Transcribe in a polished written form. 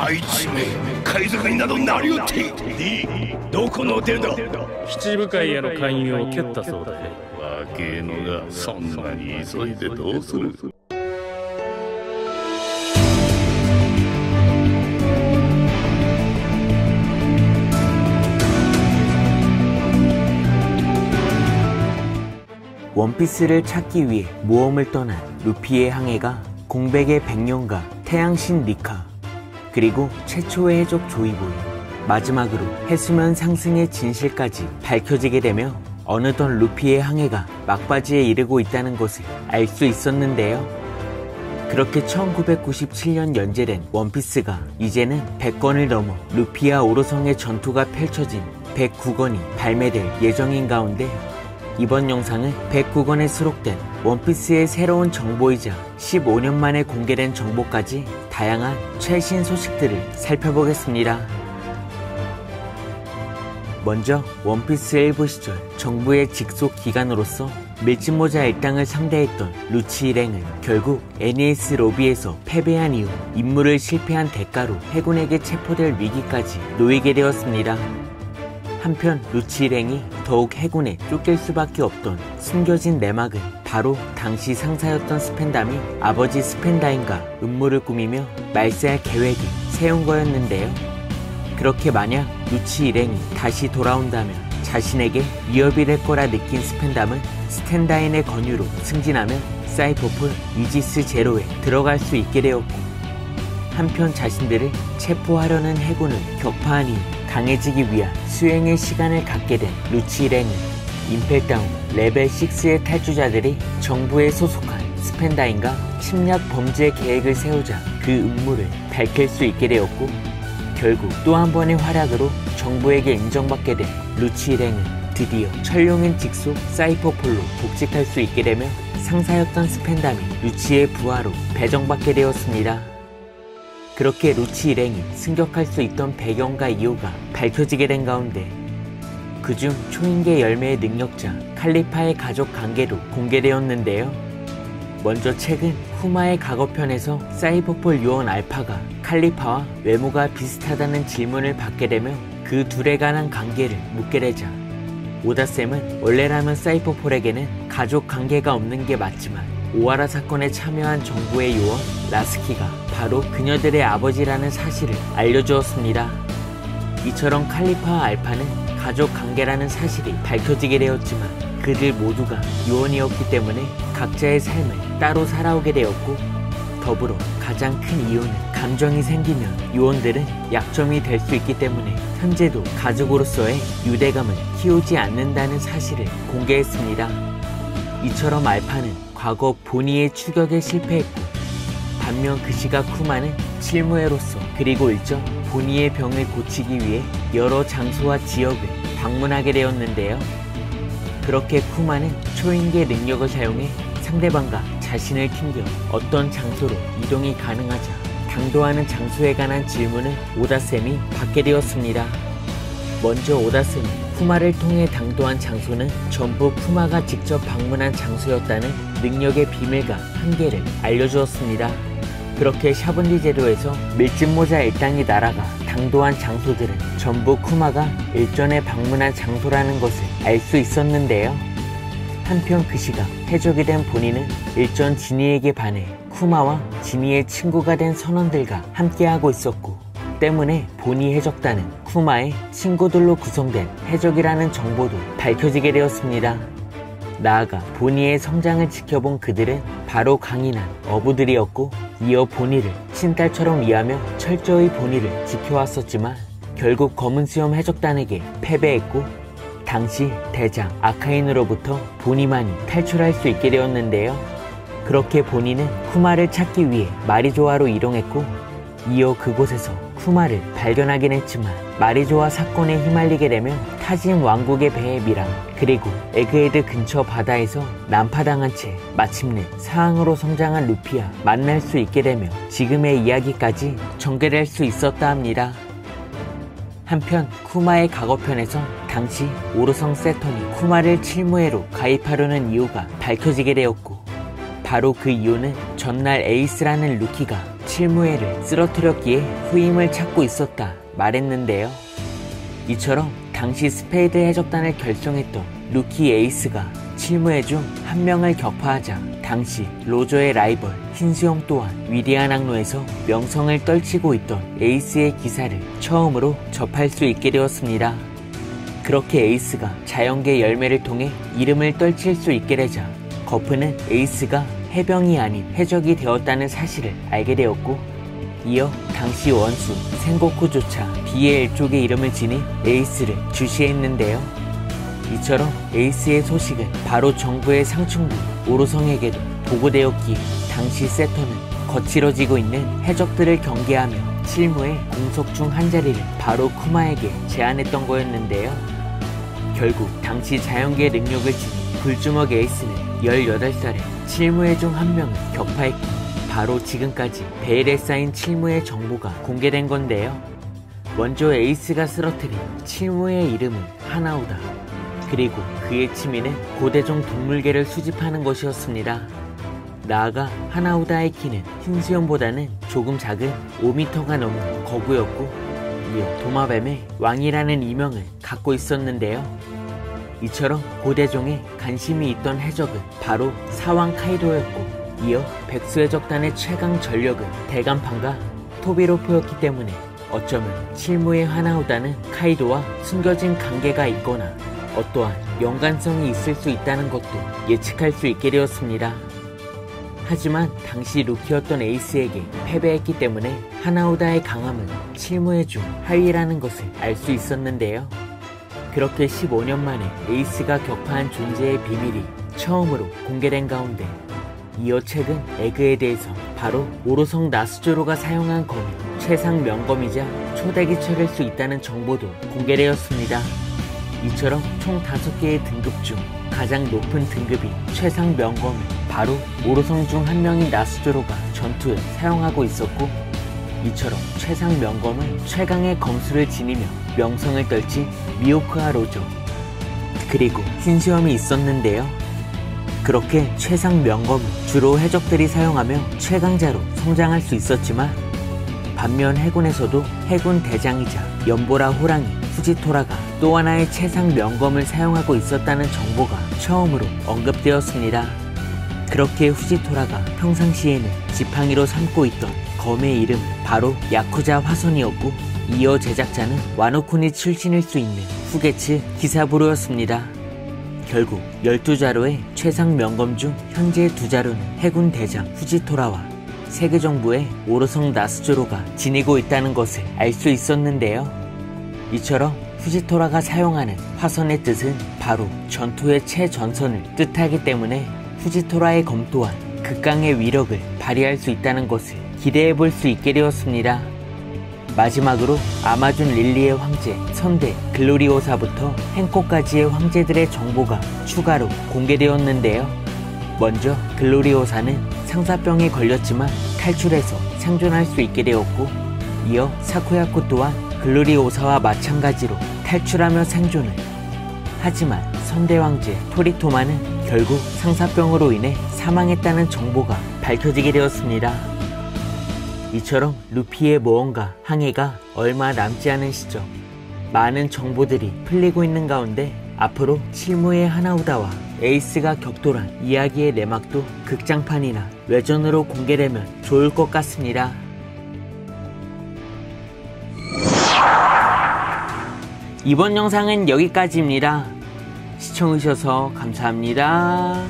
あいつめ海賊になどなりおってどこの出だ。七部会への勧誘を蹴ったそうだ。若えのがそんなに急いでどうする。원피스를 찾기 위해 모험을 떠난 루피의 항해가 공백의 백년과 태양신 리카, 그리고 최초의 해적 조이보이, 마지막으로 해수면 상승의 진실까지 밝혀지게 되며 어느덧 루피의 항해가 막바지에 이르고 있다는 것을 알 수 있었는데요. 그렇게 1997년 연재된 원피스가 이제는 100권을 넘어 루피와 오로성의 전투가 펼쳐진 109권이 발매될 예정인 가운데 이번 영상은 109권에 수록된 원피스의 새로운 정보이자 15년 만에 공개된 정보까지 다양한 최신 소식들을 살펴보겠습니다. 먼저 원피스 일부 시절 정부의 직속 기관으로서 밀짚모자 일당을 상대했던 루치 일행은 결국 NES 로비에서 패배한 이후 임무를 실패한 대가로 해군에게 체포될 위기까지 놓이게 되었습니다. 한편 루치 일행이 더욱 해군에 쫓길 수밖에 없던 숨겨진 내막은 바로 당시 상사였던 스펜담이 아버지 스펜다인과 음모를 꾸미며 말세할 계획을 세운 거였는데요. 그렇게 만약 루치 일행이 다시 돌아온다면 자신에게 위협이 될 거라 느낀 스펜담은 스탠다인의 권유로 승진하며 사이퍼폴 이지스 제로에 들어갈 수 있게 되었고, 한편 자신들을 체포하려는 해군을 격파한 이후 강해지기 위한 수행의 시간을 갖게 된 루치 일행은 임펠다운 레벨 6의 탈주자들이 정부에 소속한 스펜다인과 침략 범죄 계획을 세우자 그 음모를 밝힐 수 있게 되었고, 결국 또 한 번의 활약으로 정부에게 인정받게 된 루치 일행은 드디어 천룡인 직속 사이퍼폴로 복직할 수 있게 되며 상사였던 스펜담이 루치의 부하로 배정받게 되었습니다. 그렇게 루치 일행이 승격할 수 있던 배경과 이유가 밝혀지게 된 가운데 그중 초인계 열매의 능력자 칼리파의 가족 관계도 공개되었는데요. 먼저 최근 쿠마의 과거편에서 사이버폴 요원 알파가 칼리파와 외모가 비슷하다는 질문을 받게 되며 그 둘에 관한 관계를 묻게 되자 오다쌤은 원래라면 사이버폴에게는 가족 관계가 없는 게 맞지만 오하라 사건에 참여한 정부의 요원 라스키가 바로 그녀들의 아버지라는 사실을 알려주었습니다. 이처럼 칼리파와 알파는 가족 관계라는 사실이 밝혀지게 되었지만 그들 모두가 요원이었기 때문에 각자의 삶을 따로 살아오게 되었고, 더불어 가장 큰 이유는 감정이 생기면 요원들은 약점이 될 수 있기 때문에 현재도 가족으로서의 유대감을 키우지 않는다는 사실을 공개했습니다. 이처럼 알파는 과거 보니의 추격에 실패했고, 반면 그 시각 쿠마는 칠무회로서 그리고 일정 보니의 병을 고치기 위해 여러 장소와 지역을 방문하게 되었는데요. 그렇게 쿠마는 초인계 능력을 사용해 상대방과 자신을 튕겨 어떤 장소로 이동이 가능하자 당도하는 장소에 관한 질문을 오다쌤이 받게 되었습니다. 먼저 오다쌤은 쿠마를 통해 당도한 장소는 전부 쿠마가 직접 방문한 장소였다는 능력의 비밀과 한계를 알려주었습니다. 그렇게 샤븐리 제도에서 밀짚모자 일당이 날아가 당도한 장소들은 전부 쿠마가 일전에 방문한 장소라는 것을 알 수 있었는데요. 한편 그 시각 해적이 된 보니는 일전 지니에게 반해 쿠마와 지니의 친구가 된 선원들과 함께하고 있었고, 때문에 보니 해적단은 쿠마의 친구들로 구성된 해적이라는 정보도 밝혀지게 되었습니다. 나아가 보니의 성장을 지켜본 그들은 바로 강인한 어부들이었고, 이어 보니를 신딸처럼 이해하며 철저히 보니를 지켜왔었지만 결국 검은 수염 해적단에게 패배했고, 당시 대장 아카인으로부터 보니만이 탈출할 수 있게 되었는데요. 그렇게 보니는 쿠마를 찾기 위해 마리조아로 이동했고, 이어 그곳에서 쿠마를 발견하긴 했지만 마리조아 사건에 휘말리게 되며 타진 왕국의 배에 밀항, 그리고 에그헤드 근처 바다에서 난파당한 채 마침내 사항으로 성장한 루피와 만날 수 있게 되며 지금의 이야기까지 전개될 수 있었다 합니다. 한편 쿠마의 과거편에서 당시 오르성 세턴이 쿠마를 칠무회로 가입하려는 이유가 밝혀지게 되었고, 바로 그 이유는 전날 에이스라는 루키가 칠무회를 쓰러뜨렸기에 후임을 찾고 있었다 말했는데요. 이처럼 당시 스페이드 해적단을 결성했던 루키 에이스가 칠무회 중 한 명을 격파하자 당시 로저의 라이벌 흰수염 또한 위대한 항로에서 명성을 떨치고 있던 에이스의 기사를 처음으로 접할 수 있게 되었습니다. 그렇게 에이스가 자연계 열매를 통해 이름을 떨칠 수 있게 되자 거프는 에이스가 해병이 아닌 해적이 되었다는 사실을 알게 되었고, 이어 당시 원수 생고쿠조차 B의 일족의 이름을 지닌 에이스를 주시했는데요. 이처럼 에이스의 소식은 바로 정부의 상층부 오로성에게도 보고되었기에 당시 세터는 거칠어지고 있는 해적들을 경계하며 칠무의 공석 중 한 자리를 바로 쿠마에게 제안했던 거였는데요. 결국 당시 자연계 능력을 지닌 불주먹 에이스는 18살에 칠무회 중 한 명을 격파했고, 바로 지금까지 베일에 쌓인 칠무의 정보가 공개된 건데요. 먼저 에이스가 쓰러뜨린 칠무의 이름은 하나우다. 그리고 그의 취미는 고대종 동물계를 수집하는 것이었습니다. 나아가 하나우다의 키는 흰수염보다는 조금 작은 5m가 넘는 거구였고, 이어 도마뱀의 왕이라는 이명을 갖고 있었는데요. 이처럼 고대종에 관심이 있던 해적은 바로 사왕 카이도였고, 이어 백수해적단의 최강 전력은 대간판과 토비로포였기 때문에 어쩌면 칠무의 하나우다는 카이도와 숨겨진 관계가 있거나 어떠한 연관성이 있을 수 있다는 것도 예측할 수 있게 되었습니다. 하지만 당시 루키였던 에이스에게 패배했기 때문에 하나우다의 강함은 칠무회 중 하위라는 것을 알 수 있었는데요. 그렇게 15년 만에 에이스가 격파한 존재의 비밀이 처음으로 공개된 가운데, 이어 최근 에그에 대해서 바로 오로성 나스조로가 사용한 검이 최상 명검이자 초대기 처리할 수 있다는 정보도 공개되었습니다. 이처럼 총 5개의 등급 중 가장 높은 등급인 최상 명검을 바로 오로성 중 한 명인 나스조로가 전투에 사용하고 있었고, 이처럼 최상 명검은 최강의 검수를 지니며 명성을 떨친 미호크와 로조, 그리고 흰수염이 있었는데요. 그렇게 최상 명검은 주로 해적들이 사용하며 최강자로 성장할 수 있었지만, 반면 해군에서도 해군 대장이자 연보라 호랑이 후지토라가 또 하나의 최상 명검을 사용하고 있었다는 정보가 처음으로 언급되었습니다. 그렇게 후지토라가 평상시에는 지팡이로 삼고 있던 검의 이름은 바로 야쿠자 화선이었고, 이어 제작자는 와노쿠니 출신일 수 있는 후게츠 기사부로였습니다. 결국 12자루의 최상 명검 중 현재 2자루는 해군 대장 후지토라와 세계 정부의 오로성 나스조로가 지니고 있다는 것을 알 수 있었는데요. 이처럼 후지토라가 사용하는 화선의 뜻은 바로 전투의 최전선을 뜻하기 때문에 후지토라의 검 또한 극강의 위력을 발휘할 수 있다는 것을 기대해 볼 수 있게 되었습니다. 마지막으로 아마존 릴리의 황제 선대 글로리오사부터 행코까지의 황제들의 정보가 추가로 공개되었는데요. 먼저 글로리오사는 상사병에 걸렸지만 탈출해서 생존할 수 있게 되었고, 이어 사쿠야코 또한 글로리오사와 마찬가지로 탈출하며 생존을. 하지만 선대왕제 토리토마는 결국 상사병으로 인해 사망했다는 정보가 밝혀지게 되었습니다. 이처럼 루피의 모험과 항해가 얼마 남지 않은 시점, 많은 정보들이 풀리고 있는 가운데 앞으로 칠무의 하나우다와 에이스가 격돌한 이야기의 내막도 극장판이나 외전으로 공개되면 좋을 것 같습니다. 이번 영상은 여기까지입니다. 시청해주셔서 감사합니다.